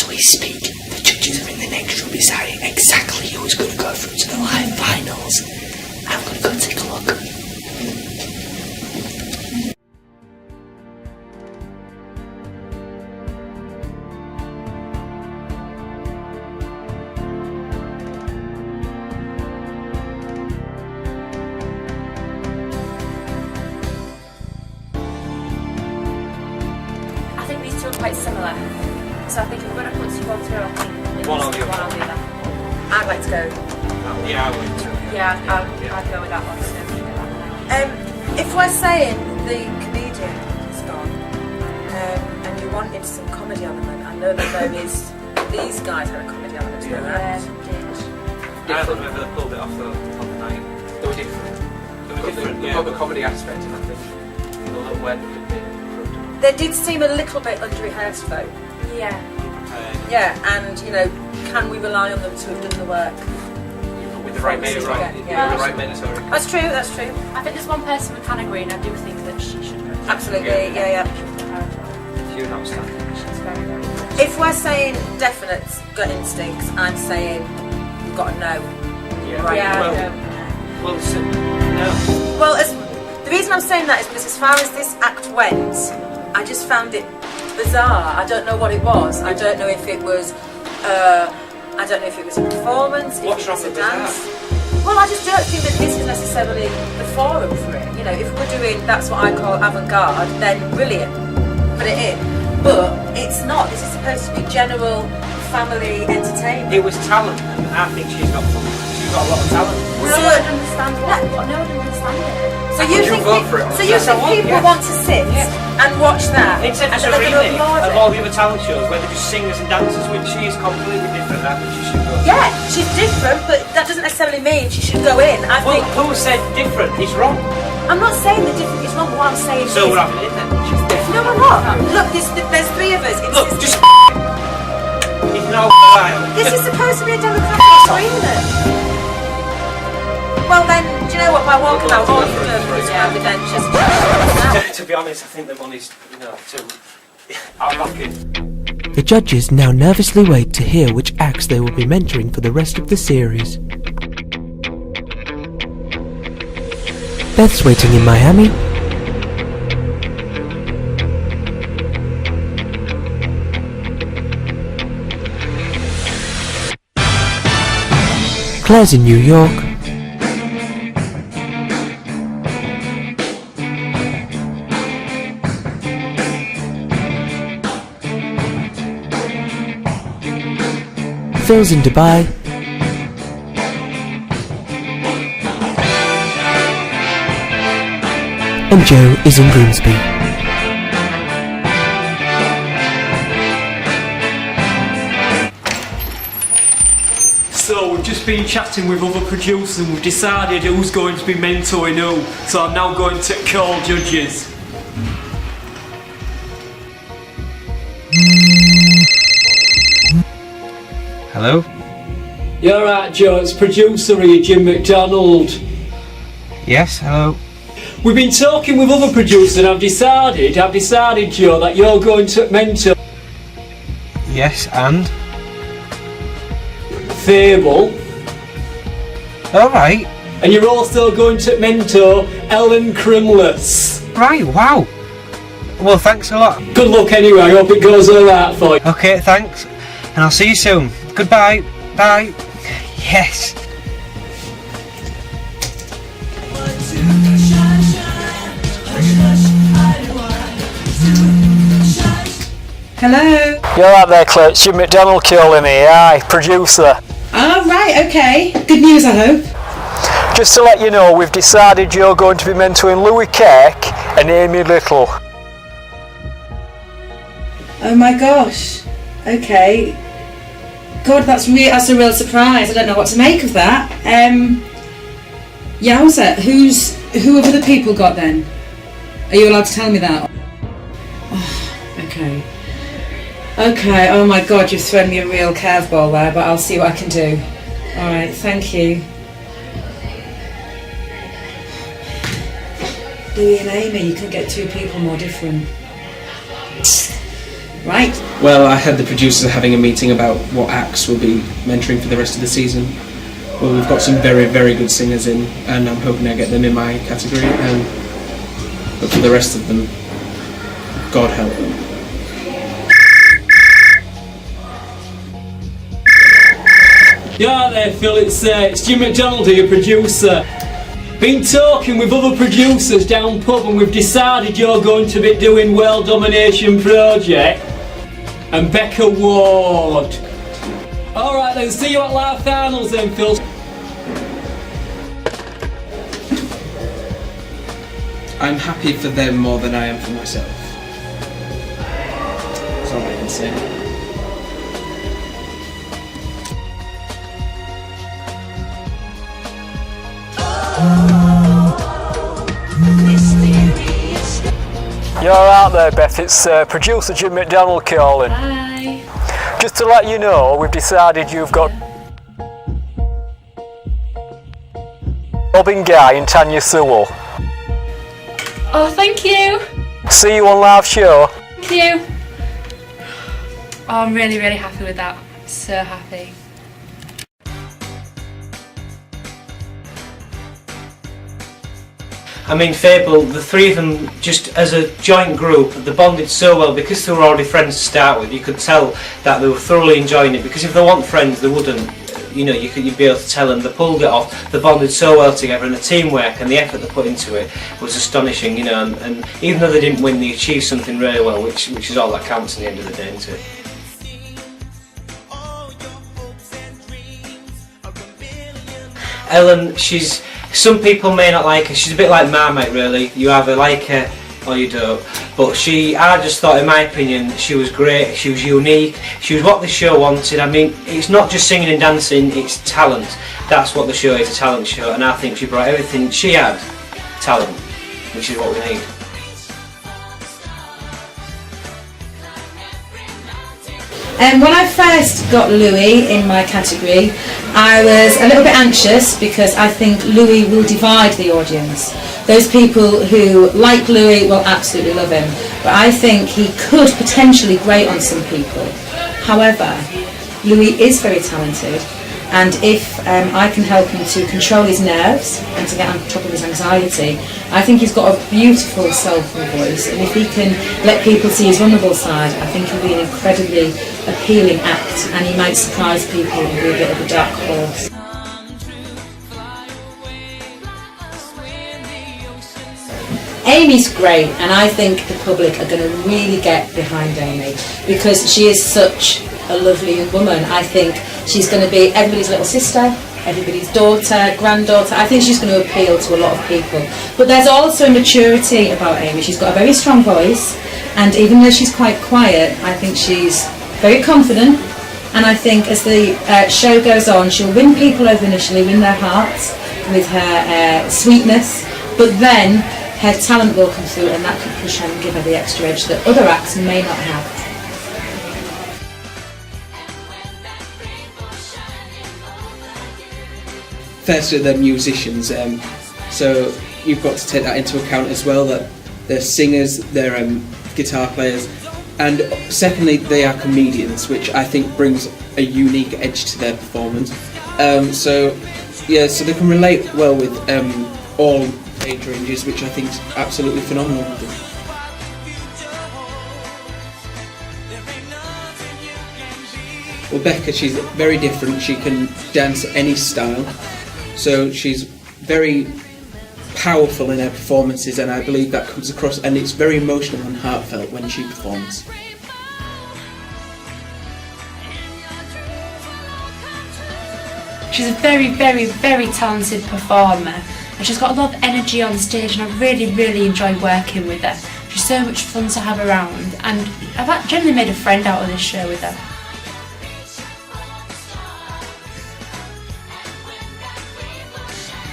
as we speak, the judges are in the next room deciding exactly who's going to go through to the live finals. I'm going to go take a look. I think these two are quite similar. So I think if we're going to put one through, I think One or the one or other. the other. I'd like to go. Yeah, I would too. Yeah, I'd go with that one. So. If we're saying the comedian is gone, and you wanted some comedy element, I know that there is. These guys had a comedy element to them. I remember they pulled it off the night. They were different. They've got the comedy aspect, and I think a little where they could be improved. They did seem a little bit under-rehearsed though. Yeah. Yeah, and can we rely on them to have done the work? With the right men, Yeah. the right men, sorry. That's true. That's true. I think there's one person we can agree, and I do think that she should go. Absolutely. Yeah. You're not standing. She's very, very good. If we're saying definite gut instincts, I'm saying you've got to know. Yeah. Right. Well, no. Well, the reason I'm saying that is because as far as this act went, I just found it bizarre. I don't know what it was. I don't know if it was. I don't know if it was a performance. What's if it wrong was a with dance. Well, I just don't think that this is necessarily the forum for it. If we're doing that's what I call avant-garde, then brilliant, put it in. But it's not. This is supposed to be general family entertainment. It was talent, and I think she's got a lot of talent. No one would understand what. No one would understand it. So you think people want to sit and watch that? Except and for they're gonna remake applaud of it? all the other talent shows where they're just singers and dancers, which she is completely different. I think she should go. Yeah, she's different, but that doesn't necessarily mean she should go in. I Well, think who said different is wrong? I'm not saying that different is wrong. What I'm saying So is we're having it then. She's different. no, I'm not. Look, there's three of us. Look, just it's no This is supposed to be a democratic agreement. Well then, do you know what? By walking out, all you've done is evidentious. To be honest, I think the money's too. I'm rocking. The judges now nervously wait to hear which acts they will be mentoring for the rest of the series. Beth's waiting in Miami. Claire's in New York. Phil's in Dubai. And Joe is in Grimsby. So we've just been chatting with other producers and we've decided who's going to be mentoring who. So I'm now going to call judges. Hello? You're right, Joe, it's producer here, Jim McDonald. Yes, hello. We've been talking with other producers and I've decided, Joe, that you're going to mentor Yes, and? Fable. Alright. And you're also going to mentor Ellen Crimless. Right, wow. Well, thanks a lot. Good luck anyway, I hope it goes alright for you. Okay, thanks. And I'll see you soon. Goodbye. Bye. Yes. Hello. You're right there, Claire. It's Jim McDonald calling here. Hi, producer. Oh, right, okay. Good news, I hope. Just to let you know, we've decided you're going to be mentoring Louis Cake and Amy Little. Oh my gosh. Okay. God, that's a real surprise. I don't know what to make of that. Yowza. Who have other people got then? Are you allowed to tell me that? Oh, okay. Okay, oh my God, you've thrown me a real curveball there, but I'll see what I can do. Alright, thank you. Louis and Amy, you can get two people more different. right? Well, I heard the producers are having a meeting about what acts will be mentoring for the rest of the season. Well, we've got some very, very good singers in, and I'm hoping I get them in my category. But for the rest of them, God help them. Yeah, there, Phil. It's Jim McDonald here, producer. Been talking with other producers down pub, and we've decided you're going to be doing World Domination Project and Becca Ward. All right then, see you at live finals then, Phil. I'm happy for them more than I am for myself. That's all I can say. You're out there, Beth. It's producer Jim McDonald calling. Hi. Just to let you know, we've decided you've got Robin Guy and Tanya Sewell. Oh, thank you. See you on live show. Thank you. Oh, I'm really, really happy with that. So happy. I mean, Fable, the three of them, just as a joint group, they bonded so well because they were already friends to start with. You could tell that they were thoroughly enjoying it, because if they weren't friends, they wouldn't. You know, you'd be able to tell them. They pulled it off. They bonded so well together, and the teamwork and the effort they put into it was astonishing. You know, and even though they didn't win, they achieved something really well, which is all that counts in the end of the day, isn't it? Ellen, some people may not like her. She's a bit like Marmite, really. You either like her or you don't. But I just thought, in my opinion, she was great. She was unique. She was what the show wanted. I mean, it's not just singing and dancing, it's talent. That's what the show is, a talent show. And I think she brought everything she had, talent, which is what we need. And when I first got Louis in my category, I was a little bit anxious because I think Louis will divide the audience. Those people who like Louis will absolutely love him, but I think he could potentially grate on some people. However, Louis is very talented, and if I can help him to control his nerves and to get on top of his anxiety, I think he's got a beautiful soulful voice, and if he can let people see his vulnerable side, I think he'll be an incredibly appealing act, and he might surprise people and be a bit of a dark horse. Amy's great, and I think the public are going to really get behind Amy because she is such a lovely young woman. I think she's going to be everybody's little sister, everybody's daughter, granddaughter. I think she's going to appeal to a lot of people. But there's also a maturity about Amy. She's got a very strong voice, and even though she's quite quiet, I think she's very confident, and I think as the show goes on, she'll win people over initially, win their hearts with her sweetness, but then her talent will come through, and that could push her and give her the extra edge that other acts may not have. Firstly, they're musicians, so you've got to take that into account as well, that they're singers, they're guitar players, and secondly, they are comedians, which I think brings a unique edge to their performance. So they can relate well with all age ranges, which I think is absolutely phenomenal. Well, Becca, she's very different. She can dance any style, so she's very powerful in her performances, and I believe that comes across, and it's very emotional and heartfelt when she performs. She's a very, very, very talented performer, and she's got a lot of energy on stage, and I really, really enjoy working with her. She's so much fun to have around, and I've generally made a friend out of this show with her.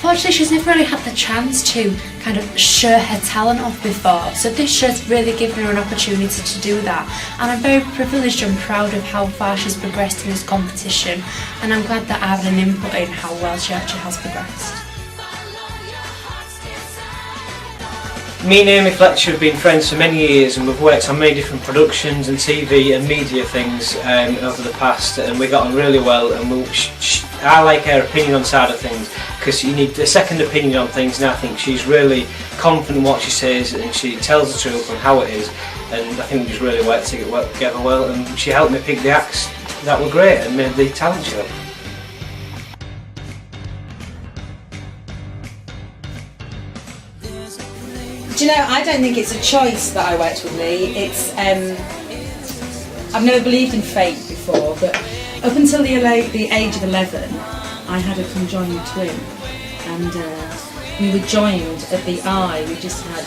Fortunately, she's never really had the chance to kind of show her talent off before, so this show's really given her an opportunity to do that, and I'm very privileged and proud of how far she's progressed in this competition, and I'm glad that I have an input in how well she actually has progressed. Me and Amy Fletcher have been friends for many years, and we've worked on many different productions and TV and media things over the past, and we got on really well. And I like her opinion on side of things, because you need a second opinion on things, and I think she's really confident in what she says, and she tells the truth on how it is. And I think we just really worked together well, and she helped me pick the acts that were great and made the talent show. Do you know, I don't think it's a choice that I worked with Lee. It's I've never believed in fate before, but up until the age of 11, I had a conjoined twin, and we were joined at the eye. We just had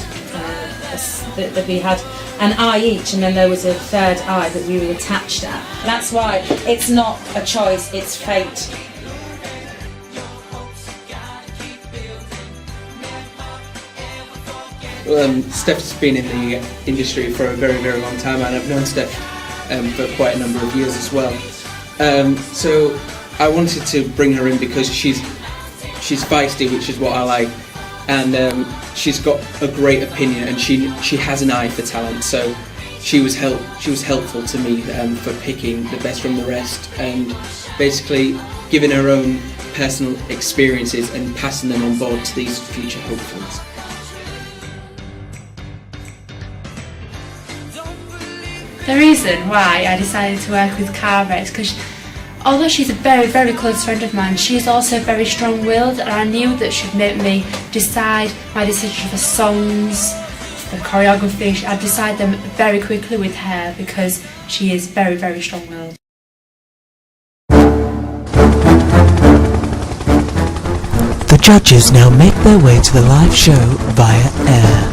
we had an eye each, and then there was a third eye that we were attached at. That's why it's not a choice; it's fate. Steph's been in the industry for a very, very long time, and I've known Steph for quite a number of years as well. So I wanted to bring her in because she's feisty, which is what I like, and she's got a great opinion, and she has an eye for talent. So she was helpful to me for picking the best from the rest, and basically giving her own personal experiences and passing them on board to these future hopefuls. The reason why I decided to work with Cara is because although she's a very, very close friend of mine, she's also very strong-willed, and I knew that she'd make me decide my decision for songs, for choreography. I'd decide them very quickly with her because she is very, very strong-willed. The judges now make their way to the live show via air.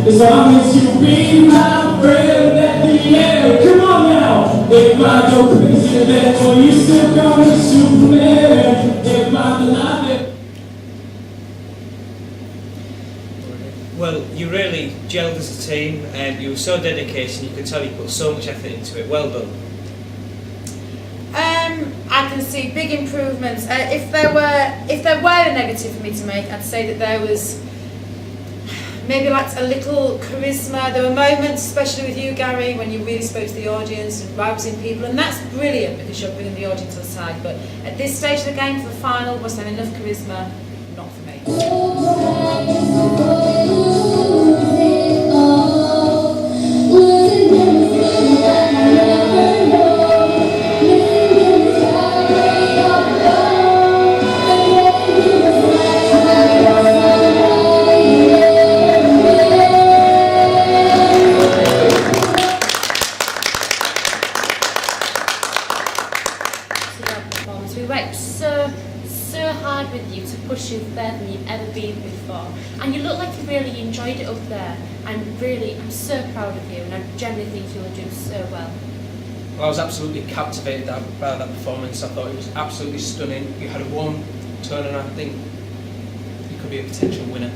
As long as you be my friend at the end. Come on now. If I go crazy, therefore you still call me Superman. If I'm alive. Well, you really gelled as a team, and you were so dedicated. You could tell you put so much effort into it. Well done. I can see big improvements. If there were a negative for me to make, I'd say that there was maybe like a little charisma. There were moments, especially with you, Gary, when you really spoke to the audience and rousing people, and that's brilliant because you're bringing the audience on side. But at this stage of the game, for the final, was there enough charisma? Not for me. We worked so hard with you to push you further than you've ever been before, and you look like you really enjoyed it up there, and really I'm so proud of you, and I genuinely think you'll do so well. Well, I was absolutely captivated by that performance. I thought it was absolutely stunning. You had a warm tone, and I think you could be a potential winner.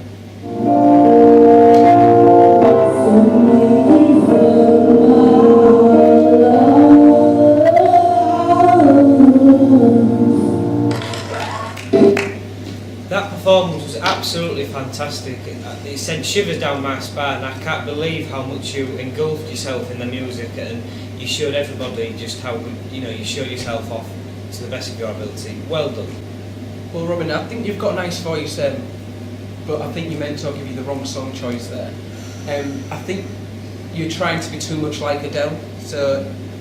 That performance was absolutely fantastic. It sent shivers down my spine. I can't believe how much you engulfed yourself in the music, and you showed everybody just how good, you showed yourself off to the best of your ability. Well done. Well, Robin, I think you've got a nice voice, but I think your mentor gave you the wrong song choice there. I think you're trying to be too much like Adele,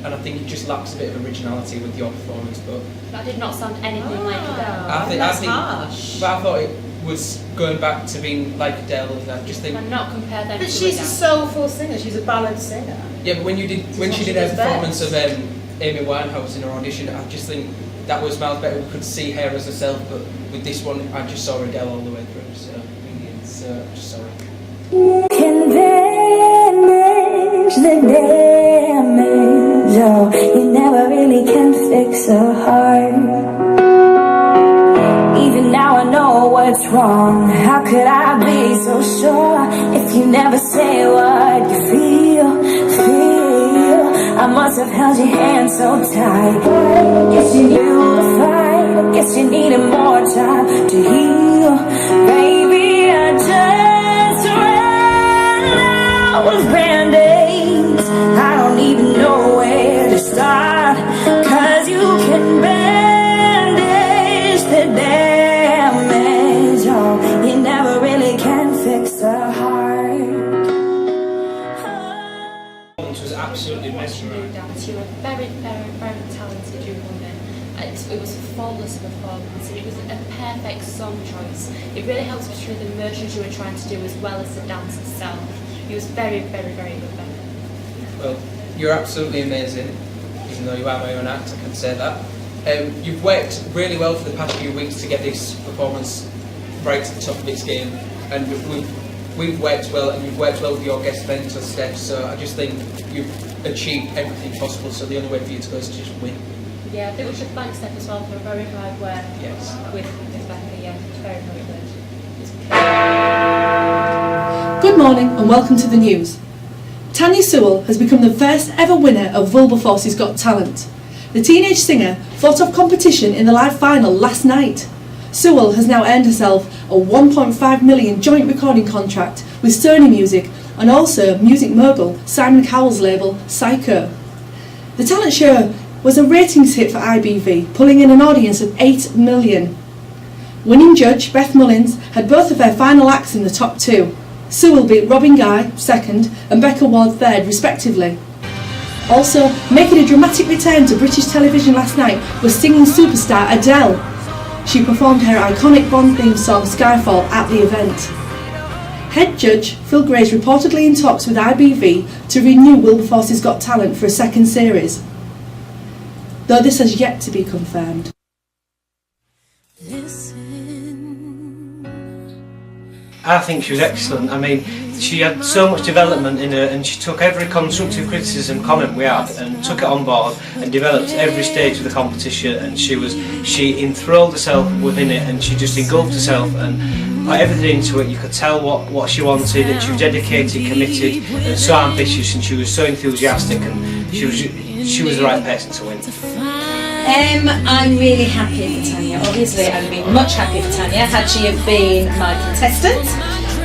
and I think it just lacks a bit of originality with your performance. But That did not sound anything like Adele. I think, harsh. but I thought it was going back to being like Adele, and I just think. And not compare them But to she's a Adele. soulful singer. She's a ballad singer. Yeah, but when she did what her she does performance best. of Amy Winehouse in her audition, I just think that was miles better. We could see her as herself, but with this one, I just saw Adele all the way through. So it's just sorry. Can manage the damage. Oh, you never really can fix a heart. Even now I know what's wrong. How could I be so sure if you never say what you feel? I must have held your hand so tight. Guess you knew to fight. Guess you needed more time to heal. Baby, I just ran out of band-aids. I don't even know where to start. 'Cause you can bandage the damage. Oh, you never really can fix a heart. Was absolutely mesmerising. You were very, very, very talented young woman. It was a flawless performance. It was a perfect song choice. It really helps me through the emotions you were trying to do as well as the dance itself. It was very, very, very good. Well, you're absolutely amazing, even though you are my own act, I can say that. You've worked really well for the past few weeks to get this performance right to the top of its game, and we've worked well, and you've worked well with your guest mentor, Steph, so I just think you've achieved everything possible, so the only way for you to go is to just win. Yeah, I think we should thank Steph as well for a very hard work with Rebecca. Yeah, it's very, very good. Good morning and welcome to the news. Tanya Sewell has become the first ever winner of Wilberforce's Got Talent. The teenage singer fought off competition in the live final last night. Sewell has now earned herself a $1.5 million joint recording contract with Sony Music and also music mogul Simon Cowell's label Psycho. The talent show was a ratings hit for IBV, pulling in an audience of 8 million. Winning judge Beth Mullins had both of her final acts in the top two. Sewell beat Robin Guy, second, and Becca Ward, third, respectively. Also, making a dramatic return to British television last night was singing superstar Adele. She performed her iconic Bond theme song Skyfall at the event. Head judge Phil Gray is reportedly in talks with IBV to renew Wilberforce's Got Talent for a second series, though this has yet to be confirmed. I think she was excellent. I mean, she had so much development in her, and she took every constructive criticism comment we had and took it on board and developed every stage of the competition, and she enthralled herself within it, and she just engulfed herself and put everything into it. You could tell what she wanted, and she was dedicated, committed, and so ambitious, and she was so enthusiastic, and she was the right person to win. I'm really happy for Tanya. Obviously, I'd have been much happier for Tanya had she have been my contestant,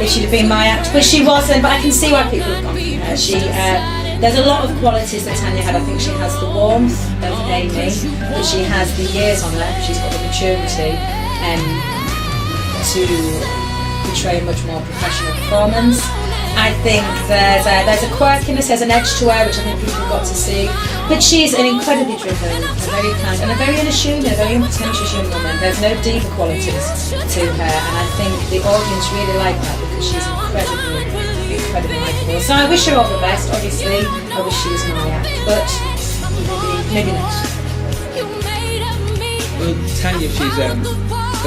if she'd have been my act, but she wasn't. But I can see why people have gone for her. There's a lot of qualities that Tanya had. I think she has the warmth of Amy, but she has the years on her. She's got the maturity to portray a much more professional performance. I think there's a quirkiness, there's an edge to her, which I think people have got to see. But she's an incredibly driven, a very kind, and a very unassuming, a very pretentious young woman. There's no diva qualities to her, and I think the audience really like that because she's incredibly likeable. So I wish her all the best. Obviously, I wish she was my act, but maybe not. Well, Tanya, she's a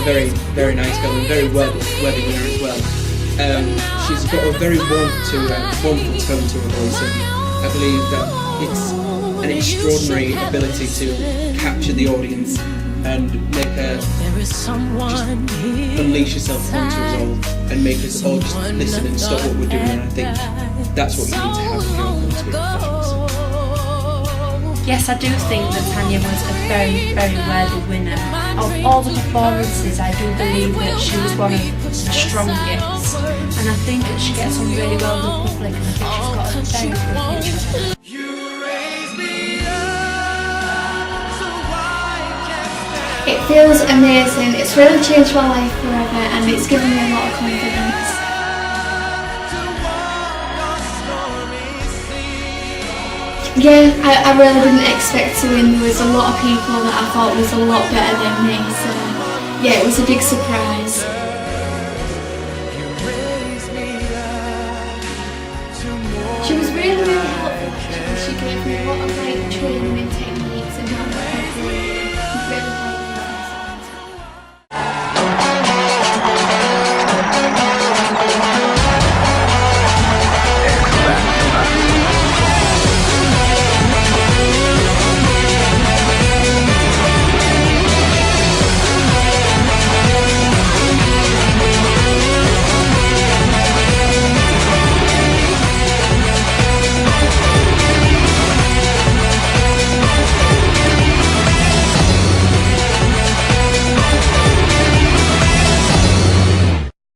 very, very nice girl and very worthy winner as well. She's got a very warm tone to her voice, and I believe that it's an extraordinary ability to capture the audience and make her just unleash herself onto us all and make us all just listen and stop what we're doing, and I think that's what you need to have if you're going to be a professional singer. Yes, I do think that Tanya was a very, very worthy winner. Of all the performances, I do believe that she was one of the strongest, and I think that she gets on really well with the public, and I think she's got a very good future. It feels amazing. It's really changed my life forever, and it's given me a lot of confidence. Yeah, I really didn't expect to win. There was a lot of people that I thought was a lot better than me, so yeah, it was a big surprise. She was really, really helpful. She gave me a lot of training